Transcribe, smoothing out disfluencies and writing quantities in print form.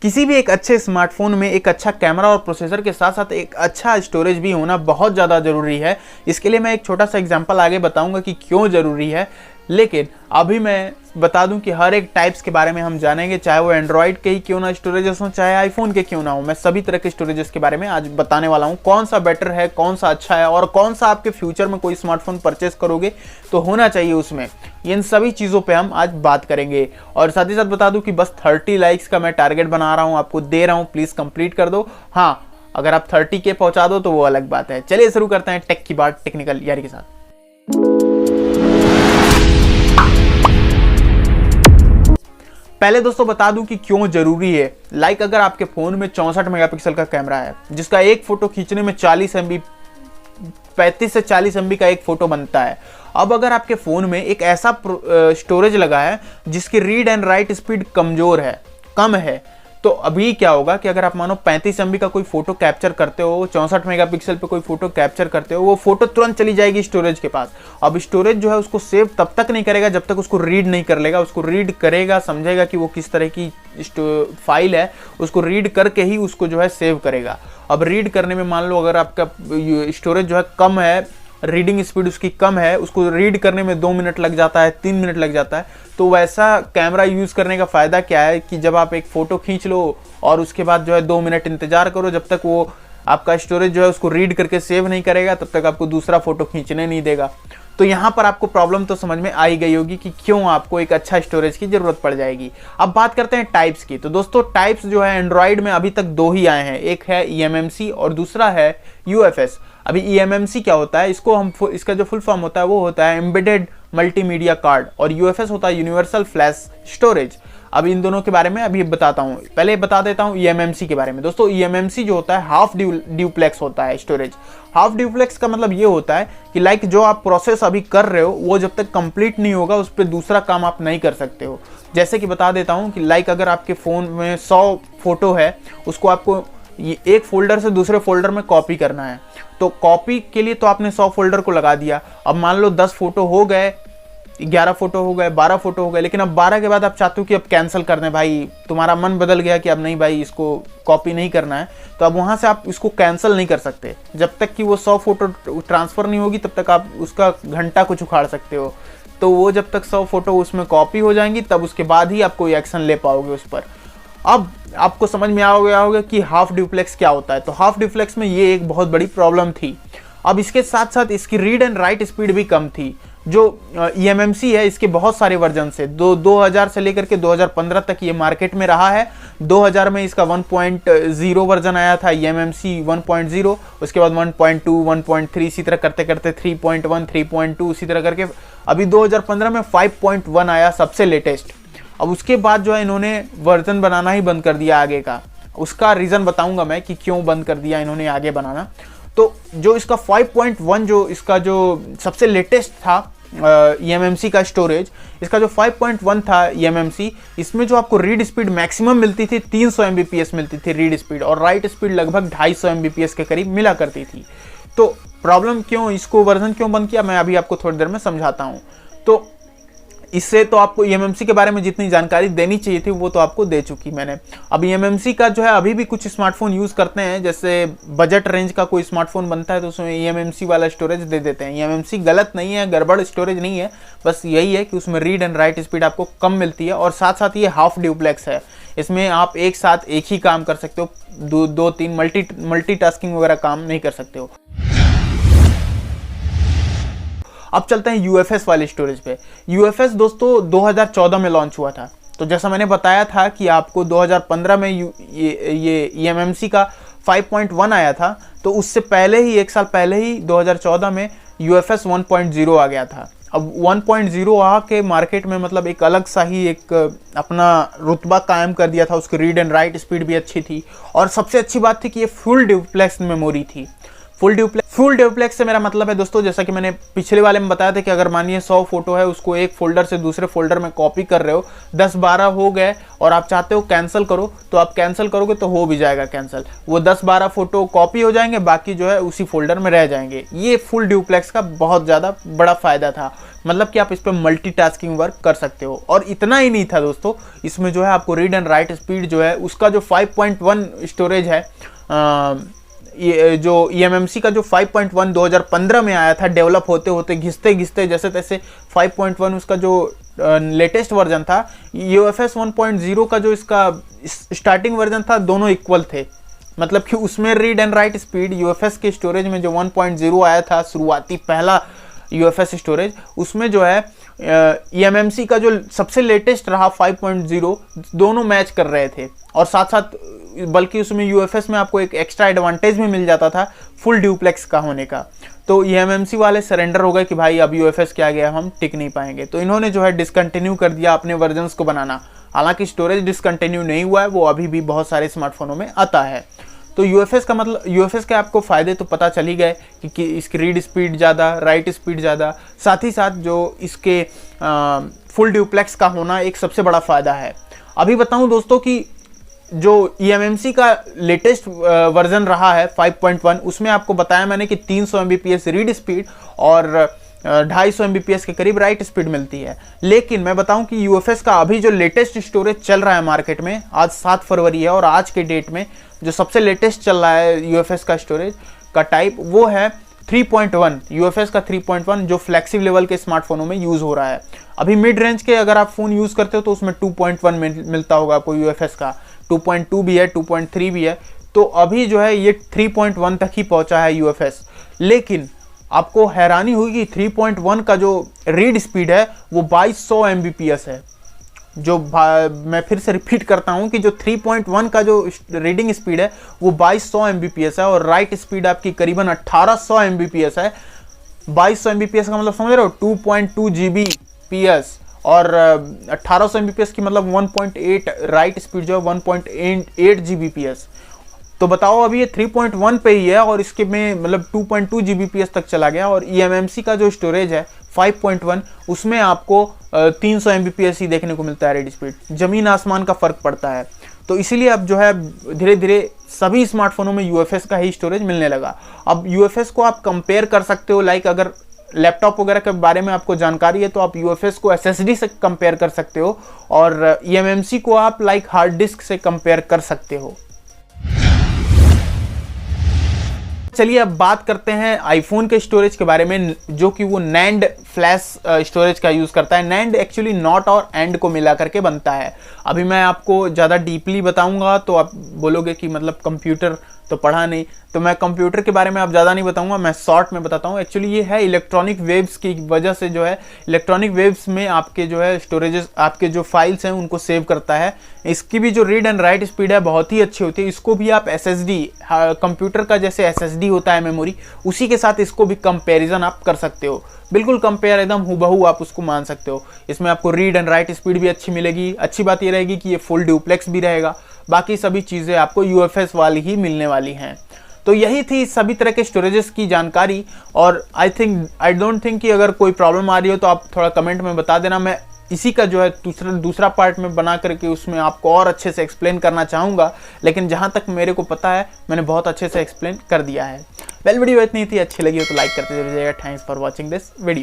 किसी भी एक अच्छे स्मार्टफोन में एक अच्छा कैमरा और प्रोसेसर के साथ साथ एक अच्छा स्टोरेज भी होना बहुत ज़्यादा ज़रूरी है। इसके लिए मैं एक छोटा सा एग्जांपल आगे बताऊंगा कि क्यों ज़रूरी है, लेकिन अभी मैं बता दूं कि हर एक टाइप्स के बारे में हम जानेंगे, चाहे वो एंड्रॉयड के ही क्यों ना स्टोरेजेस हो, चाहे आईफोन के क्यों ना हो। मैं सभी तरह के स्टोरेजेस के बारे में आज बताने वाला हूं, कौन सा बेटर है, कौन सा अच्छा है और कौन सा आपके फ्यूचर में कोई स्मार्टफोन परचेस करोगे तो होना चाहिए उसमें। इन सभी चीज़ों पे हम आज बात करेंगे। और साथ ही साथ बता दूं कि बस 30 लाइक्स का मैं टारगेट बना रहा हूं, आपको दे रहा हूं, प्लीज़ कंप्लीट कर दो। हाँ, अगर आप 30 के पहुंचा दो तो वो अलग बात है। चलिए शुरू करते हैं टेक की बात टेक्निकल यारी के साथ। पहले दोस्तों बता दूं कि क्यों जरूरी है। अगर आपके फोन में 64 मेगापिक्सल का कैमरा है जिसका एक फोटो खींचने में 40 MB 35 से 40 MB का एक फोटो बनता है। अब अगर आपके फोन में एक ऐसा स्टोरेज लगा है जिसकी रीड एंड राइट स्पीड कम है, तो अभी क्या होगा कि अगर आप मानो 35 MB का कोई फोटो कैप्चर करते हो, 64 मेगापिक्सल पे कोई फोटो कैप्चर करते हो, वो फोटो तुरंत चली जाएगी स्टोरेज के पास। अब स्टोरेज जो है उसको सेव तब तक नहीं करेगा जब तक उसको रीड नहीं कर लेगा। उसको रीड करेगा, समझेगा कि वो किस तरह की फाइल है, उसको रीड करके ही उसको जो है सेव करेगा। अब रीड करने में मान लो अगर आपका स्टोरेज जो है कम है, रीडिंग स्पीड उसकी कम है, उसको रीड करने में 2 मिनट लग जाता है, 3 मिनट लग जाता है, तो वैसा कैमरा यूज़ करने का फ़ायदा क्या है कि जब आप एक फ़ोटो खींच लो और उसके बाद जो है 2 मिनट इंतज़ार करो, जब तक वो आपका स्टोरेज जो है उसको रीड करके सेव नहीं करेगा तब तक आपको दूसरा फ़ोटो खींचने नहीं देगा। तो यहाँ पर आपको प्रॉब्लम तो समझ में आई गई होगी कि क्यों आपको एक अच्छा स्टोरेज की ज़रूरत पड़ जाएगी। अब बात करते हैं टाइप्स की। तो दोस्तों टाइप्स जो है एंड्रॉयड में अभी तक 2 ही आए हैं, एक है eMMC और दूसरा है UFS। अभी eMMC क्या होता है, इसका जो फुल फॉर्म होता है वो होता है एम्बेडेड मल्टीमीडिया कार्ड, और UFS होता है यूनिवर्सल फ्लैश स्टोरेज। अब इन दोनों के बारे में अभी बताता हूँ। पहले बता देता हूँ eMMC के बारे में। दोस्तों eMMC जो होता है हाफ ड्यूप्लेक्स होता है स्टोरेज। हाफ ड्यूप्लेक्स का मतलब ये होता है कि जो आप प्रोसेस अभी कर रहे हो वो जब तक कंप्लीट नहीं होगा उस पर दूसरा काम आप नहीं कर सकते हो। जैसे कि बता देता हूँ कि अगर आपके फ़ोन में 100 फोटो है, उसको आपको ये एक फोल्डर से दूसरे फोल्डर में कॉपी करना है, तो कॉपी के लिए तो आपने 100 फोल्डर को लगा दिया। अब मान लो 10 फोटो हो गए, 11 फोटो हो गए, 12 फोटो हो गए, लेकिन अब 12 के बाद आप चाहते हो कि अब कैंसिल कर दें, भाई तुम्हारा मन बदल गया कि अब नहीं भाई इसको कॉपी नहीं करना है, तो अब वहाँ से आप इसको कैंसिल नहीं कर सकते। जब तक कि वो 100 फोटो ट्रांसफ़र नहीं होगी तब तक आप उसका घंटा कुछ उखाड़ सकते हो। तो वो जब तक 100 फोटो उसमें कॉपी हो जाएंगी तब उसके बाद ही आप कोई एक्शन ले पाओगे उस पर। अब आपको समझ में आ गया होगा कि हाफ ड्यूप्लेक्स क्या होता है। तो हाफ ड्यूप्लेक्स में ये एक बहुत बड़ी प्रॉब्लम थी। अब इसके साथ साथ इसकी रीड एंड राइट स्पीड भी कम थी। जो eMMC है इसके बहुत सारे वर्जन से 2000 से लेकर के 2015 तक ये मार्केट में रहा है। 2000 में इसका 1.0 वर्जन आया था eMMC 1.0, उसके बाद 1.2, 1.3, इसी तरह करते करते 3.1, 3.2, इसी तरह करके अभी 2015 में 5.1 आया सबसे लेटेस्ट। अब उसके बाद जो है इन्होंने वर्जन बनाना ही बंद कर दिया आगे का। उसका रीज़न बताऊंगा मैं कि क्यों बंद कर दिया इन्होंने आगे बनाना। तो जो इसका 5.1 जो इसका जो सबसे लेटेस्ट था eMMC का स्टोरेज, इसका जो 5.1 था eMMC, इसमें जो आपको रीड स्पीड मैक्सिमम मिलती थी 300 Mbps मिलती थी रीड स्पीड, और राइट स्पीड लगभग 250 Mbps के करीब मिला करती थी। तो प्रॉब्लम क्यों, इसको वर्जन क्यों बंद किया, मैं अभी आपको थोड़ी देर में समझाता हूँ। तो इससे तो आपको eMMC के बारे में जितनी जानकारी देनी चाहिए थी वो तो आपको दे चुकी मैंने। अब eMMC का जो है अभी भी कुछ स्मार्टफोन यूज़ करते हैं, जैसे बजट रेंज का कोई स्मार्टफोन बनता है तो उसमें eMMC वाला स्टोरेज दे देते हैं। eMMC गलत नहीं है, गड़बड़ स्टोरेज नहीं है, बस यही है कि उसमें रीड एंड राइट स्पीड आपको कम मिलती है, और साथ साथ ये हाफ ड्यूप्लेक्स है। इसमें आप एक साथ एक ही काम कर सकते हो, 2-3 मल्टीटास्किंग वगैरह काम नहीं कर सकते हो। अब चलते हैं UFS वाले स्टोरेज पे। UFS दोस्तों 2014 में लॉन्च हुआ था। तो जैसा मैंने बताया था कि आपको 2015 में ये eMMC का 5.1 आया था, तो उससे पहले ही 1 साल पहले ही 2014 में UFS 1.0 आ गया था। अब 1.0 आ के मार्केट में मतलब एक अलग सा ही एक अपना रुतबा कायम कर दिया था। उसकी रीड एंड राइट स्पीड भी अच्छी थी, और सबसे अच्छी बात थी कि ये फुल ड्यूप्लेक्स मेमोरी थी। फुल ड्यूप्लेक्स से मेरा मतलब है दोस्तों, जैसा कि मैंने पिछले वाले में बताया था कि अगर मानिए 100 फोटो है, उसको एक फोल्डर से दूसरे फोल्डर में कॉपी कर रहे हो, 10-12 हो गए और आप चाहते हो कैंसिल करो, तो आप कैंसिल करोगे तो हो भी जाएगा कैंसिल। वो 10-12 फोटो कॉपी हो जाएंगे, बाकी जो है उसी फोल्डर में रह जाएंगे। ये फुल ड्यूप्लेक्स का बहुत ज़्यादा बड़ा फायदा था, मतलब कि आप इस पर मल्टीटास्किंग वर्क कर सकते हो। और इतना ही नहीं था दोस्तों, इसमें जो है आपको रीड एंड राइट स्पीड जो है उसका जो 5.1 स्टोरेज है, ये जो eMMC का जो 5.1 2015 में आया था, डेवलप होते होते घिसते घिसते जैसे तैसे 5.1 उसका जो लेटेस्ट वर्जन था। UFS 1.0 का जो इसका स्टार्टिंग वर्जन था, दोनों इक्वल थे, मतलब कि उसमें read and right speed UFS के स्टोरेज में जो 1.0 आया था शुरुआती पहला UFS स्टोरेज, उसमें जो है eMMC का जो सबसे लेटेस्ट रहा 5.0, दोनों मैच कर रहे थे। और साथ साथ बल्कि उसमें UFS में आपको एक एक्स्ट्रा एडवांटेज भी मिल जाता था फुल ड्यूप्लेक्स का होने का। तो eMMC वाले सरेंडर हो गए कि भाई अब UFS के आगे हम टिक नहीं पाएंगे, तो इन्होंने जो है डिसकंटिन्यू कर दिया अपने वर्जन्स को बनाना। हालांकि स्टोरेज डिसकंटिन्यू नहीं हुआ है, वो अभी भी बहुत सारे स्मार्टफोनों में आता है। तो UFS का मतलब, UFS के आपको फ़ायदे तो पता चल ही गए कि इसकी रीड स्पीड ज़्यादा, राइट स्पीड ज़्यादा, साथ ही साथ जो इसके फुल ड्यूप्लेक्स का होना एक सबसे बड़ा फ़ायदा है। अभी बताऊं दोस्तों कि जो eMMC का लेटेस्ट वर्जन रहा है 5.1, उसमें आपको बताया मैंने कि 300 Mbps रीड स्पीड और 250 Mbps के करीब राइट स्पीड मिलती है। लेकिन मैं बताऊं कि UFS का अभी जो लेटेस्ट स्टोरेज चल रहा है मार्केट में, आज 7 फरवरी है और आज के डेट में जो सबसे लेटेस्ट चल रहा है UFS का स्टोरेज का टाइप, वो है 3.1, UFS का 3.1, जो फ्लैगशिप लेवल के स्मार्टफोनों में यूज़ हो रहा है। अभी मिड रेंज के अगर आप फ़ोन यूज़ करते हो तो उसमें 2.1 मिलता होगा आपको UFS का, 2.2 भी है, 2.3 भी है। तो अभी जो है ये 3.1 तक ही पहुंचा है UFS। लेकिन आपको हैरानी होगी, 3.1 का जो रीड स्पीड है वो 2200 Mbps है। जो मैं फिर से रिपीट करता हूं कि जो 3.1 का जो रीडिंग स्पीड है वो 2200 Mbps है और राइट स्पीड आपकी करीबन 1800 Mbps है। 2200 Mbps का मतलब समझ रहे हो, 2.2 Gbps और 1800 Mbps की मतलब 1.8 राइट स्पीड जो है 1.8 Gbps। तो बताओ अभी ये 3.1 पे ही है और इसके में मतलब 2.2 Gbps तक चला गया। और eMMC का जो स्टोरेज है 5.1, उसमें आपको 300 Mbps ही देखने को मिलता है रीड स्पीड। ज़मीन आसमान का फ़र्क पड़ता है। तो इसीलिए अब जो है धीरे धीरे सभी स्मार्टफोनों में UFS का ही स्टोरेज मिलने लगा। अब UFS को आप कंपेयर कर सकते हो, लाइक अगर लैपटॉप वगैरह के बारे में आपको जानकारी है तो आप UFS को SSD से कंपेयर कर सकते हो और eMMC को आप लाइक हार्ड डिस्क से कंपेयर कर सकते हो। चलिए अब बात करते हैं आईफोन के स्टोरेज के बारे में, जो कि वो NAND फ्लैश स्टोरेज का यूज़ करता है। NAND एक्चुअली नॉट और एंड को मिला करके बनता है। अभी मैं आपको ज़्यादा डीपली बताऊंगा तो आप बोलोगे कि मतलब कंप्यूटर तो पढ़ा नहीं, तो मैं कंप्यूटर के बारे में आप ज़्यादा नहीं बताऊंगा, मैं शॉर्ट में बताता हूँ। एक्चुअली ये है इलेक्ट्रॉनिक वेव्स की वजह से जो है, इलेक्ट्रॉनिक वेव्स में आपके जो है स्टोरेजेस, आपके जो फाइल्स हैं उनको सेव करता है। इसकी भी जो रीड एंड राइट स्पीड है बहुत ही अच्छी होती है। इसको भी आप SSD, कंप्यूटर का जैसे SSD होता है मेमोरी, उसी के साथ इसको भी कंपेरिजन आप कर सकते हो। बिल्कुल कंपेयर, एकदम हूबहू आप उसको मान सकते हो। इसमें आपको रीड एंड राइट स्पीड भी अच्छी मिलेगी। अच्छी बात ये रहेगी कि ये फुल ड्यूप्लेक्स भी रहेगा। बाकी सभी चीज़ें आपको UFS वाली ही मिलने वाली हैं। तो यही थी सभी तरह के स्टोरेजेस की जानकारी। और आई डोंट थिंक कि अगर कोई प्रॉब्लम आ रही हो तो आप थोड़ा कमेंट में बता देना। मैं इसी का जो है दूसरा पार्ट में बना करके उसमें आपको और अच्छे से एक्सप्लेन करना चाहूँगा, लेकिन जहाँ तक मेरे को पता है मैंने बहुत अच्छे से एक्सप्लेन कर दिया है। वेल, वीडियो इतनी थी, अच्छी लगी हो तो लाइक करते जाइएगा। Thanks for watching this video.